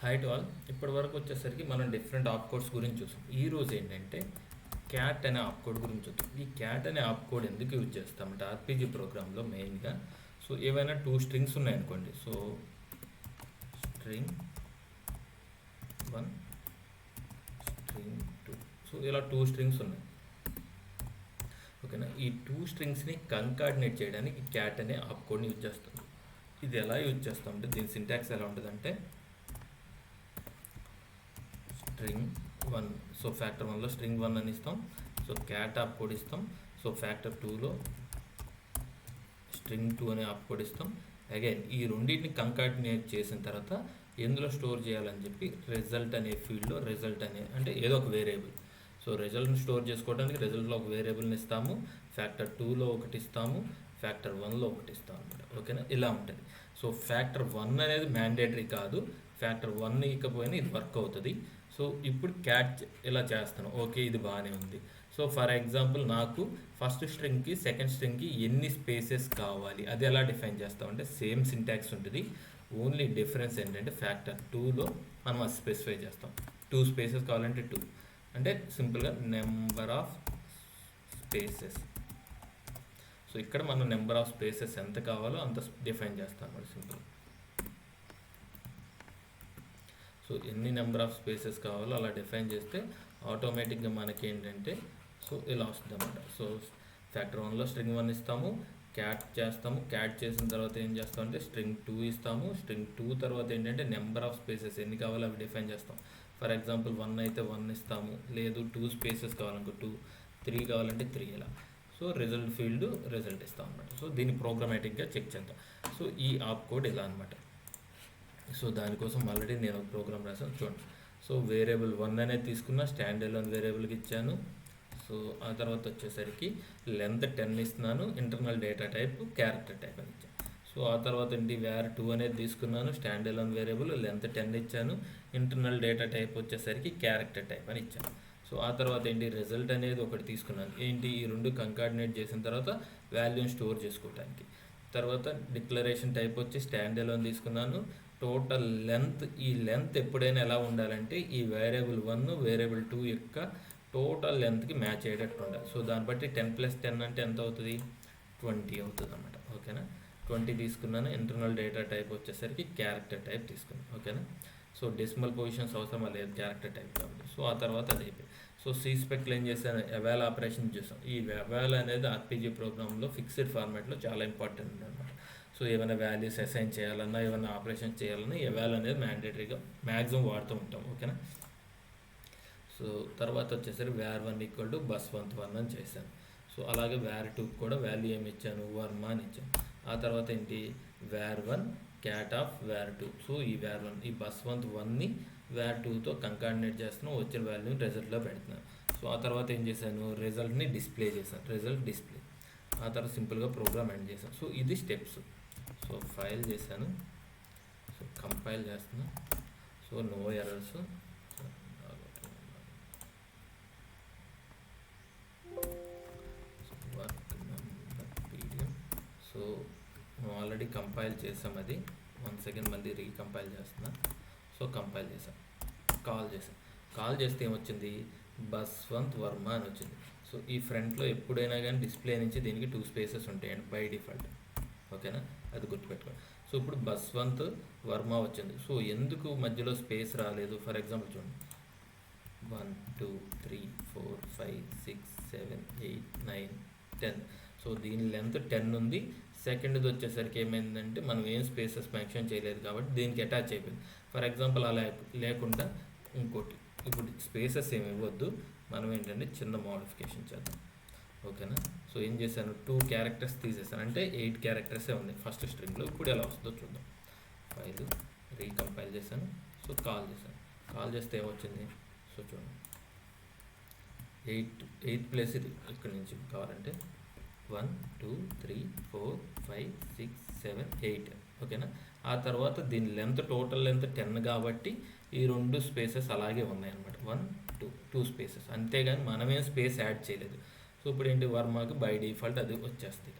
Hi to all. ఇప్పటి వరకు వచ్చేసరికి మనం డిఫరెంట్ ఆప్ కోడ్స్ గురించి చూసాం. ఈ రోజు ఏంటంటే క్యాట్ అనే ఆప్ కోడ్ గురించి చూద్దాం. ఈ క్యాట్ అనే ఆప్ కోడ్ ఎందుకు యూజ్ చేస్తామంటే ఆర్పీజీ ప్రోగ్రాంలో మెయిన్గా ఏవైనా 2 స్ట్రింగ్స్ ఉన్నాయనుకోండి. String 1, string 2. ఇలా 2 స్ట్రింగ్స్ ఉన్నాయి. ఓకేనా, ఈ 2 స్ట్రింగ్స్ని కంకార్డినేట్ చేయడానికి క్యాట్ అనే ఆప్ కోడ్ని యూజ్ చేస్తాం. ఇది ఎలా యూజ్ చేస్తామంటే దీని సింటాక్స్ ఎలా ఉంటుందంటే స్ట్రింగ్ 1, ఫ్యాక్టర్ 1లో స్ట్రింగ్ 1 అని ఇస్తాం. క్యాట్ ఆప్ కోడ్ ఇస్తాం. ఫ్యాక్టర్ 2లో స్ట్రింగ్ 2 అనే ఆప్ కోడ్ ఇస్తాం. అగైన్ ఈ రెండింటిని కంకార్డినేట్ చేసిన తర్వాత ఎందులో స్టోర్ చేయాలని చెప్పి రిజల్ట్ అనే ఫీల్డ్లో రిజల్ట్ అనే అంటే ఏదో ఒక వేరియబుల్. రిజల్ట్ని స్టోర్ చేసుకోవడానికి రిజల్ట్లో ఒక వేరియబుల్ని ఇస్తాము, ఫ్యాక్టర్ 2లో ఒకటి ఇస్తాము, ఫ్యాక్టర్ 1లో ఒకటి ఇస్తాము అనమాట. ఓకేనా, ఇలా ఉంటుంది. ఫ్యాక్టర్ 1 అనేది మ్యాండేటరీ కాదు, ఫ్యాక్టర్ 1 ఇకపోయినా ఇది వర్క్ అవుతుంది. ఇప్పుడు క్యాట్ ఇలా చేస్తాను. ఓకే, ఇది బాగానే ఉంది. ఫర్ ఎగ్జాంపుల్ నాకు ఫస్ట్ స్ట్రింగ్కి సెకండ్ స్ట్రింగ్కి ఎన్ని స్పేసెస్ కావాలి అది ఎలా డిఫైన్ చేస్తామంటే సేమ్ సింటాక్స్ ఉంటుంది. ఓన్లీ డిఫరెన్స్ ఏంటంటే ఫ్యాక్టర్ 2లో మనం అది స్పెసిఫై చేస్తాం. 2 స్పేసెస్ కావాలంటే 2 అంటే సింపుల్గా నెంబర్ ఆఫ్ స్పేసెస్. ఇక్కడ మనం నెంబర్ ఆఫ్ స్పేసెస్ ఎంత కావాలో అంత డిఫైన్ చేస్తాం అన్నమాట సింపుల్. ఎన్ని నెంబర్ ఆఫ్ స్పేసెస్ కావాలో అలా డిఫైన్ చేస్తే ఆటోమేటిక్గా మనకి ఏంటంటే ఇలా వస్తుంది అన్నమాట. ఫ్యాక్టర్ 1లో స్ట్రింగ్ 1 ఇస్తాము, క్యాట్ చేస్తాము. క్యాట్ చేసిన తర్వాత ఏం చేస్తామంటే స్ట్రింగ్ 2 ఇస్తాము. స్ట్రింగ్ 2 తర్వాత ఏంటంటే నెంబర్ ఆఫ్ స్పేసెస్ ఎన్ని కావాలో అవి డిఫైన్ చేస్తాం. ఫర్ ఎగ్జాంపుల్ 1 అయితే 1 ఇస్తాము, లేదు 2 స్పేసెస్ కావాలనుకో 2, 3 కావాలంటే 3 ఇలా. రిజల్ట్ ఫీల్డ్ రిజల్ట్ ఇస్తాం అనమాట. దీన్ని ప్రోగ్రామాటిక్గా చెక్ చేద్దాం. ఈ ఆప్ కోడ్ ఇలా అనమాట. దానికోసం ఆల్రెడీ నేను ఒక ప్రోగ్రామ్ రాసాను చూడండి. వేరియబుల్ 1 అనేది తీసుకున్న స్టాండ్ ఎలోన్ వేరియబుల్కి ఇచ్చాను. ఆ తర్వాత వచ్చేసరికి లెంత్ 10 ఇస్తున్నాను, internal data type character type అని ఇచ్చాను. ఆ తర్వాత ఏంటి వేర్ 2 అనేది తీసుకున్నాను, స్టాండ్ ఎలోన్ వేరియబుల్ లెంత్ 10 ఇచ్చాను, ఇంటర్నల్ డేటా టైప్ వచ్చేసరికి క్యారెక్టర్ టైప్ అని ఇచ్చాను. ఆ తర్వాత ఏంటి రిజల్ట్ అనేది ఒకటి తీసుకున్నాను. ఏంటి ఈ రెండు కంకార్డినేట్ చేసిన తర్వాత వాల్యూని స్టోర్ చేసుకోవడానికి. తర్వాత డిక్లరేషన్ టైప్ వచ్చి స్టాండ్ ఎలోన్ తీసుకున్నాను. టోటల్ లెంత్, ఈ లెంత్ ఎప్పుడైనా ఎలా ఉండాలంటే ఈ వేరియబుల్ 1 వేరియబుల్ 2 యొక్క టోటల్ లెంత్కి మ్యాచ్ అయ్యేటట్టు ఉండాలి. దాన్ని బట్టి 10 + 10 అంటే ఎంత అవుతుంది, 20 అవుతుంది అన్నమాట. ఓకేనా, 20 తీసుకున్నాను. ఇంటర్నల్ డేటా టైప్ వచ్చేసరికి క్యారెక్టర్ టైప్ తీసుకున్నాను. ఓకేనా, డెసిమల్ పొజిషన్స్ అవసరం లేదు క్యారెక్టర్ టైప్ కాబట్టి. ఆ తర్వాత అది అయిపోయింది. C-స్పెక్లో ఏం చేశాను, ఎవాల్ ఆపరేషన్ చేసాం. ఈ ఎవాల్ అనేది ఆర్పీజీ ప్రోగ్రాంలో ఫిక్స్డ్ ఫార్మాట్లో చాలా ఇంపార్టెంట్ అనమాట. ఏమైనా వాల్యూస్ అసైన్ చేయాలన్నా, ఏమైనా ఆపరేషన్ చేయాలన్నా ఎవాల్ అనేది మ్యాండేటరీగా మ్యాక్సిమం వాడుతూ ఉంటాం. ఓకేనా, తర్వాత వచ్చేసరికి వేర్ 1 = bus1 అని చేశాను. అలాగే వేర్ 2 కూడా వాల్యూ ఏమి ఇచ్చాను, వర్మ అని ఇచ్చాను. ఆ తర్వాత ఏంటి వేర్ 1 క్యాట్ ఆఫ్ వేర్ 2. ఈ వేర్ 1 ఈ bus1ని వేర్ 2తో కంకార్డినేట్ చేస్తున్నాను, వచ్చిన వాల్యూని రిజల్ట్లో పెడుతున్నాను. ఆ తర్వాత ఏం చేశాను, రిజల్ట్ని డిస్ప్లే చేశాను, రిజల్ట్ డిస్ప్లే. ఆ తర్వాత సింపుల్గా ప్రోగ్రామ్ ఎండ్ చేశాను. ఇది స్టెప్స్. ఫైల్ చేశాను, కంపైల్ చేస్తున్నా. No errors. ఆల్రెడీ కంపైల్ చేసాం, అది 1 సెకండ్ మళ్ళీ రీకంపైల్ చేస్తున్నా. కంపైల్ చేసాం, కాల్ చేస్తే ఏమొచ్చింది, bus1 వర్మ అని వచ్చింది. ఈ ఫ్రంట్లో ఎప్పుడైనా కానీ డిస్ప్లే నుంచి దీనికి 2 స్పేసెస్ ఉంటాయండి బై డిఫాల్ట్. ఓకేనా, అది గుర్తుపెట్టుకోండి. ఇప్పుడు bus1 వర్మ వచ్చింది. ఎందుకు మధ్యలో స్పేస్ రాలేదు, ఫర్ ఎగ్జాంపుల్ చూడండి 1 2 3 4 5 6 7 8 9 10. దీని లెంత్ 10 ఉంది. సెకండ్ది వచ్చేసరికి ఏమైందంటే మనం ఏం స్పేసెస్ మెన్షన్ చేయలేదు కాబట్టి దీనికి అటాచ్ అయిపోయింది. ఫర్ ఎగ్జాంపుల్ అలా లేకుండా ఇంకోటి, ఇప్పుడు స్పేసెస్ ఏమి ఇవ్వద్దు, మనం ఏంటంటే చిన్న మోడిఫికేషన్ చేద్దాం. ఓకేనా, ఏం చేశాను, 2 క్యారెక్టర్స్ తీసేసాను, అంటే 8 క్యారెక్టర్సే ఉంది ఫస్ట్ స్ట్రింగ్లో. ఇప్పుడు ఎలా వస్తుందో చూద్దాం. ఫైల్ రీకంపైల్ చేశాను. కాల్ చేశాను, కాల్ చేస్తే ఏమొచ్చింది, చూడండి 8 ప్లేస్ ఇది. ఇక్కడి నుంచి కావాలంటే 1 2 3 4 5 6 7 8. ఓకేనా, ఆ తర్వాత దీని లెంత్ టోటల్ లెంత్ 10 కాబట్టి ఈ 2 స్పేసెస్ అలాగే ఉన్నాయన్నమాట. 1 2 స్పేసెస్, అంతేగాని మనమేం స్పేస్ యాడ్ చేయలేదు. ఇప్పుడు ఏంటి, వర్మకి బై డిఫాల్ట్ అది వచ్చేస్తుంది.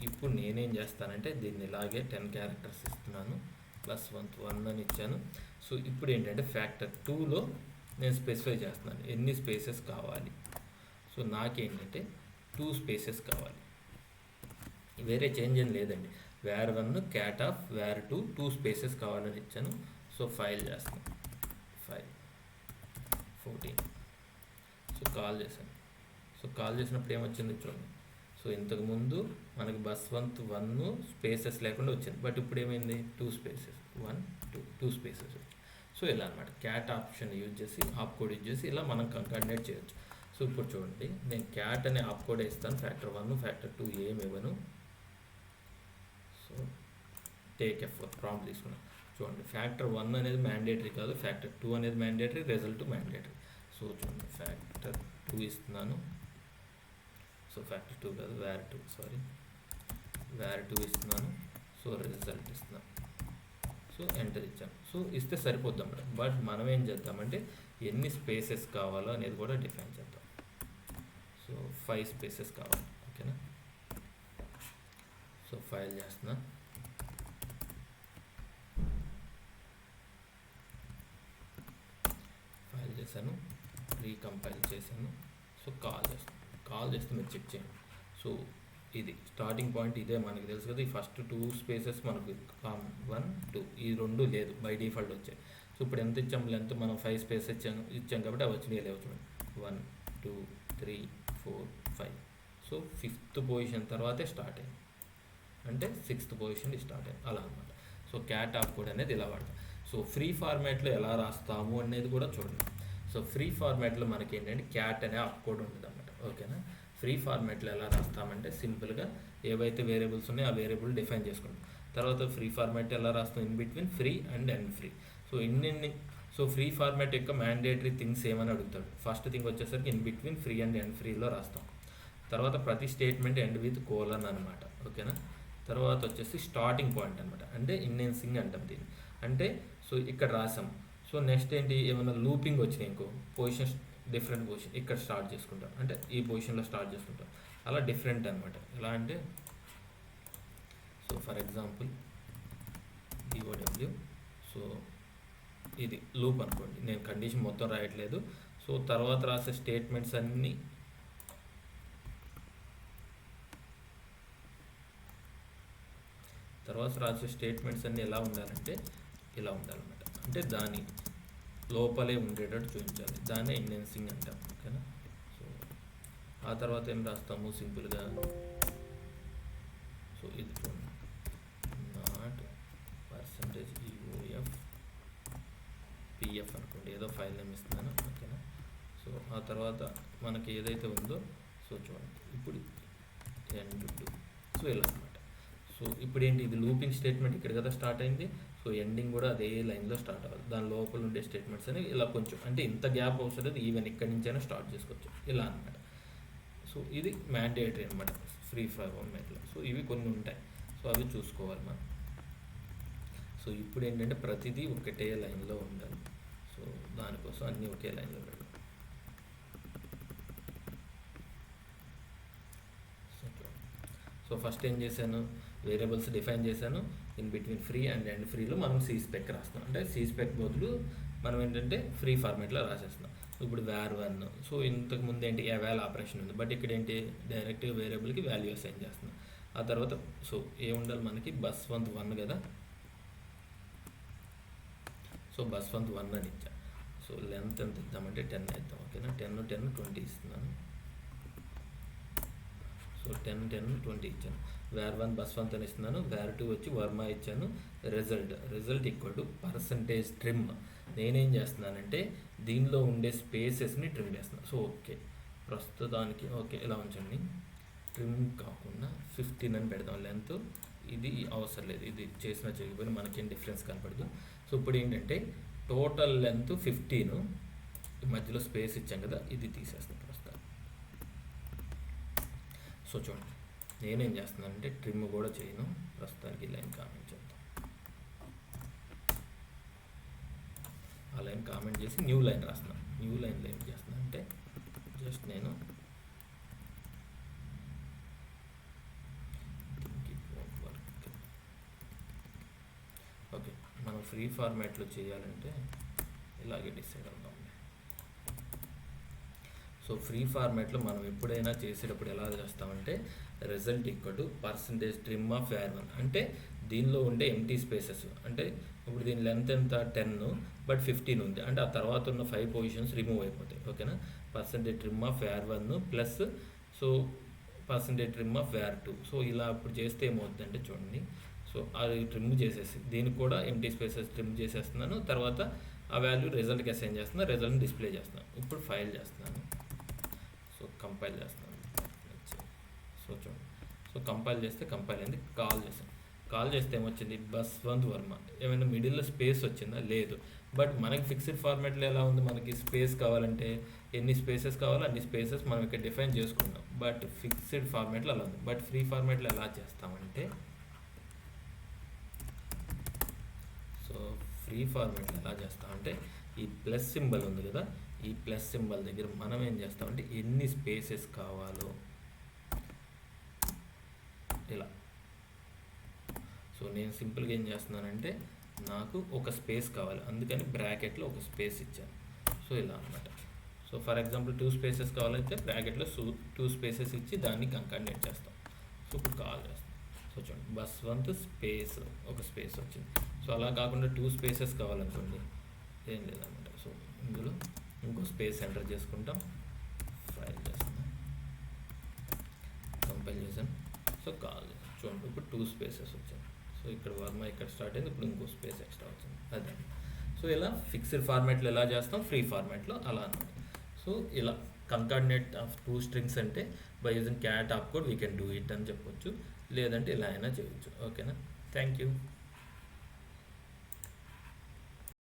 ఇప్పుడు నేనేం చేస్తానంటే దీన్ని ఇలాగే 10 క్యారెక్టర్స్ ఇస్తున్నాను. +1 అని ఇచ్చాను. సో ఇప్పుడు ఏంటంటే ఫ్యాక్టర్ 2లో నేను స్పెసిఫై చేస్తున్నాను ఎన్ని స్పేసెస్ కావాలి. సో నాకేంటంటే 2 స్పేసెస్ కావాలి, వేరే చేంజ్ ఏం లేదండి. var1 cat of var2 2 spaces కావాలని ఇచ్చాను. సో ఫైల్ చేస్తాను, ఫైల్ 14. సో కాల్ చేశాను. సో కాల్ చేసినప్పుడు ఏమొచ్చింది చూడండి. సో ఇంతకుముందు మనకి bus1 స్పేసెస్ లేకుండా వచ్చింది, బట్ ఇప్పుడు ఏమైంది 2 స్పేసెస్ 1 2 స్పేసెస్ వచ్చింది. సో ఇలా అనమాట క్యాట్ ఆప్షన్ యూజ్ చేసి ఆప్ కోడ్ యూజ్ చేసి ఇలా మనం కంకార్డినేట్ చేయొచ్చు. సో ఇప్పుడు చూడండి, నేను క్యాట్ అనే ఆప్ కోడ్ ఇస్తాను. ఫ్యాక్టర్1 ఫ్యాక్టర్2 ఏమి ఇవ్వను. సో టేక్ F4 ప్రాంప్ట్ తీసుకున్నాను. చూడండి ఫ్యాక్టర్1 అనేది మ్యాండేటరీ కాదు, ఫ్యాక్టర్2 అనేది మ్యాండేటరీ, రిజల్ట్ మ్యాండేటరీ. సో చూడండి ఫ్యాక్టర్2 ఇస్తున్నాను. సో ఫ్యాక్టర్2 కాదు var2, సారీ var2 ఇస్తున్నాను. సో రిజల్ట్ ఇస్తున్నాను. సో ఎంటర్ ఇచ్చాను. సో ఇస్తే సరిపోద్దాం మేడం. బట్ మనం ఏం చేద్దామంటే ఎన్ని స్పేసెస్ కావాలో అనేది కూడా డిఫైన్ చేద్దాం. సో 5 స్పేసెస్ కావాలి, ఓకేనా. సో ఫైల్ చేస్తున్నా, ఫైల్ చేశాను, రీకంపైల్ చేశాను. సో కాల్ చేస్తే మీరు చెక్ చేయండి. సో ఇది స్టార్టింగ్ పాయింట్ ఇదే, మనకి తెలుసు కదా. ఈ ఫస్ట్ 2 స్పేసెస్ మనకు 1 2 ఈ 2 లేదు, బై డిఫాల్ట్ వచ్చాయి. సో ఇప్పుడు ఎంత ఇచ్చాము లెంత్, మనం 5 స్పేస్ ఇచ్చాం కాబట్టి అవి వచ్చినాయి లేవు చూడండి. 1 2 3 4 5. సో 5th పొజిషన్ తర్వాతే స్టార్ట్ అయింది, అంటే 6th పొజిషన్ స్టార్ట్ అయింది, అలా అనమాట. సో క్యాట్ ఆఫ్ కోడ్ అనేది ఇలా వాడతాం. సో ఫ్రీ ఫార్మాట్లో ఎలా రాస్తాము అనేది కూడా చూడండి. సో ఫ్రీ ఫార్మాట్లో మనకి ఏంటంటే క్యాట్ అనే ఆఫ్ కోడ్ ఉంటుంది అన్నమాట, ఓకేనా. ఫ్రీ ఫార్మాట్లో ఎలా రాస్తామంటే సింపుల్గా ఏవైతే వేరియబుల్స్ ఉన్నాయో ఆ వేరియబుల్ డిఫైన్ చేసుకుంటాం. తర్వాత ఫ్రీ ఫార్మాట్ ఎలా రాస్తాం, in between free and end free. So so free format యొక్క మ్యాండేటరీ థింగ్స్ ఏమని అడుగుతాడు. ఫస్ట్ థింగ్ వచ్చేసరికి in between free and end ఫ్రీలో రాస్తాం. తర్వాత ప్రతి స్టేట్మెంట్ ఎండ్ విత్ కోలన్ అనమాట, ఓకేనా. తర్వాత వచ్చేసి స్టార్టింగ్ పాయింట్ అనమాట, అంటే ఇన్ఎన్సింగ్ అంటాం దీన్ని. అంటే సో ఇక్కడ రాసాం. సో నెక్స్ట్ ఏంటి, ఏమైనా లూపింగ్ వచ్చినాయి ఇంకో పొజిషన్, డిఫరెంట్ పొజిషన్ ఇక్కడ స్టార్ట్ చేసుకుంటాం, అంటే ఈ పొజిషన్లో స్టార్ట్ చేసుకుంటాం. అలా డిఫరెంట్ అనమాట. ఎలా అంటే so for example DOW. So ఇది లూప్ అనుకోండి, నేను కండిషన్ మొత్తం రాయట్లేదు. సో తర్వాత రాసే స్టేట్మెంట్స్ అన్నీ ఎలా ఉండాలంటే ఇలా ఉండాలన్నమాట. అంటే దాని లోపలే ఉండేటట్టు చూపించాలి, దాన్నే ఇన్హెన్సింగ్ అంటాం, ఓకేనా. సో ఆ తర్వాత ఏం రాస్తాము సింపుల్గా. సో ఇది చూడండి, నాట్ %EOF PF అనుకోండి, ఏదో ఫైల్ నేమ్ ఇస్తున్నాను, ఓకేనా. సో ఆ తర్వాత మనకి ఏదైతే ఉందో సో చూడండి ఇప్పుడు ఎండ్. సో ఇలా అనమాట. సో ఇప్పుడు ఏంటి, ఇది లూపింగ్ స్టేట్మెంట్ ఇక్కడ కదా స్టార్ట్ అయింది. సో ఎండింగ్ కూడా అదే లైన్లో స్టార్ట్ అవ్వాలి, దాని లోపల ఉండే స్టేట్మెంట్స్ అని ఇలా కొంచెం, అంటే ఇంత గ్యాప్ అవసరం లేదు, ఈవెన్ ఇక్కడి నుంచైనా స్టార్ట్ చేసుకోవచ్చు, ఇలా అనమాట. సో ఇది మ్యాండేటరీ అనమాట ఫ్రీ ఫార్మాట్లో. సో ఇవి కొన్ని ఉంటాయి, సో అవి చూసుకోవాలి మనం. సో ఇప్పుడు ఏంటంటే ప్రతిదీ ఒకటే లైన్లో ఉండాలి. సో దానికోసం అన్నీ ఒకే లైన్లో పెడతాం. సో ఫస్ట్ ఏం చేశాను, వేరియబుల్స్ డిఫైన్ చేశాను. In between free and end ఫ్రీలో మనం CSpec రాస్తున్నాం, అంటే CSpec బదులు మనం ఏంటంటే ఫ్రీ ఫార్మాట్లో రాసేస్తున్నాం. ఇప్పుడు var1. సో ఇంతకుముందు ఏంటి ఎవాల్ ఆపరేషన్ ఉంది, బట్ ఇక్కడ ఏంటి డైరెక్ట్గా వేరియబుల్కి వాల్యూ అసైన్ చేస్తున్నాం. ఆ తర్వాత సో ఏముండాలి మనకి bus1 కదా. సో bus1 అని ఇచ్చా. సో లెంత్ ఎంత ఇద్దామంటే 10 ఇద్దాం, ఓకేనా. 10 10 20 ఇస్తున్నాను. సో 10 10 20 ఇచ్చాను. var1 bus1 అని ఇస్తున్నాను. var2 వచ్చి వర్మ ఇచ్చాను. Result equal to %trim. నేనేం చేస్తున్నానంటే దీనిలో ఉండే స్పేసెస్ని ట్రిమ్ చేస్తున్నాను. సో ఓకే, ప్రస్తుతానికి ఓకే ఇలా ఉంచండి. ట్రిమ్ కాకుండా 15 అని పెడదాం లెంత్. ఇది అవసరం లేదు, ఇది చేసినా చేయకపోయినా మనకేం డిఫరెన్స్ కనపడదు. సో ఇప్పుడు ఏంటంటే టోటల్ లెంత్ 15, మధ్యలో స్పేస్ ఇచ్చాం కదా, ఇది తీసేస్తాం ప్రస్తుతం. సో చూడండి నేనేం చేస్తున్నానంటే ట్రిమ్ కూడా చేయను, ప్రస్తుతానికి లైన్ కామెంట్ చేద్దాం. ఆ లైన్ కామెంట్ చేసి న్యూ లైన్ రాస్తున్నాను. న్యూ లైన్లో ఏం చేస్తున్నాను అంటే జస్ట్ నేను ఓకే ఫ్రీ ఫార్మాట్లో చేయాలంటే ఇలాగే డిసైడ్ అవుదాం. సో ఫ్రీ ఫార్మాట్లో మనం ఎప్పుడైనా చేసేటప్పుడు ఎలా చేస్తామంటే result equal to percentage trim of AR1 అంటే దీనిలో ఉండే ఎంటీ స్పేసెస్, అంటే ఇప్పుడు దీని లెంత్ ఎంత 10 బట్ 15 ఉంది అంటే ఆ తర్వాత ఉన్న 5 పొజిషన్స్ రిమూవ్ అయిపోతాయి. ఓకేనా, percentage trim of AR1 plus so percentage trim of AR2. So ఇలా అప్పుడు చేస్తే ఏమవుతుందంటే చూడండి, సో అది ట్రిమ్ చేసేసి దీనికి కూడా ఎంటీ స్పేసెస్ ట్రిమ్ చేసేస్తున్నాను, తర్వాత ఆ వాల్యూ రిజల్ట్కి అసైన్ చేస్తున్నాను, రిజల్ట్ని డిస్ప్లే చేస్తున్నాను. ఇప్పుడు ఫైల్ చేస్తున్నాను, సో కంపైల్ చేస్తున్నాను. సో చూడండి, సో కంపైల్ చేస్తే కంపైల్ అయింది. కాల్ చేస్తే ఏమొచ్చింది, బస్వంత్ వర్మ. ఏమైనా మిడిల్లో స్పేస్ వచ్చిందా, లేదు. బట్ మనకి ఫిక్స్డ్ ఫార్మాట్లో ఎలా ఉంది, మనకి స్పేస్ కావాలంటే ఎన్ని స్పేసెస్ కావాలో అన్ని స్పేసెస్ మనం ఇక్కడ డిఫైన్ చేసుకుందాం. బట్ ఫిక్స్డ్ ఫార్మాట్లో అలా ఉంది. బట్ ఫ్రీ ఫార్మాట్లో ఎలా చేస్తామంటే, సో ఫ్రీ ఫార్మాట్లో ఎలా చేస్తామంటే ఈ ప్లస్ సింబల్ ఉంది కదా, ఈ ప్లస్ సింబల్ దగ్గర మనం ఏం చేస్తామంటే ఎన్ని స్పేసెస్ కావాలో ఇలా. సో నేను సింపుల్గా ఏం చేస్తున్నానంటే నాకు ఒక స్పేస్ కావాలి, అందుకని బ్రాకెట్లో ఒక స్పేస్ ఇచ్చాను. సో ఇలా అనమాట. సో ఫర్ ఎగ్జాంపుల్ 2 స్పేసెస్ కావాలంటే బ్రాకెట్లో 2 స్పేసెస్ ఇచ్చి దాన్ని కంకార్డినేట్ చేస్తాం. సో ఇప్పుడు కాల్ చేస్తాం. సో చూడండి, బస్వంత్ స్పేస్ ఒక స్పేస్ వచ్చింది. సో అలా కాకుండా 2 స్పేసెస్ కావాలనుకోండి, ఏం లేదన్నమాట. సో ఇందులో ఇంకో స్పేస్ ఎంటర్ చేసుకుంటాం, ఫైల్ చేస్తాం, కంపైల్ చేసాం. సో కాల్ చేస్తాం. చూడండి ఇప్పుడు 2 స్పేసెస్ వచ్చాయి. సో ఇక్కడ వర్మ ఇక్కడ స్టార్ట్ అయింది, ఇప్పుడు ఇంకో స్పేస్ ఎక్స్ట్రా వచ్చింది. అదే. సో ఇలా ఫిక్స్డ్ ఫార్మాట్లో ఎలా చేస్తాం, ఫ్రీ ఫార్మాట్లో అలా అనమాట. సో ఇలా కంకార్డినేట్ ఆఫ్ 2 స్ట్రింగ్స్ అంటే by using cat op code we can do it అని చెప్పొచ్చు, లేదంటే ఇలా అయినా చేయొచ్చు. ఓకేనా, థ్యాంక్ యూ.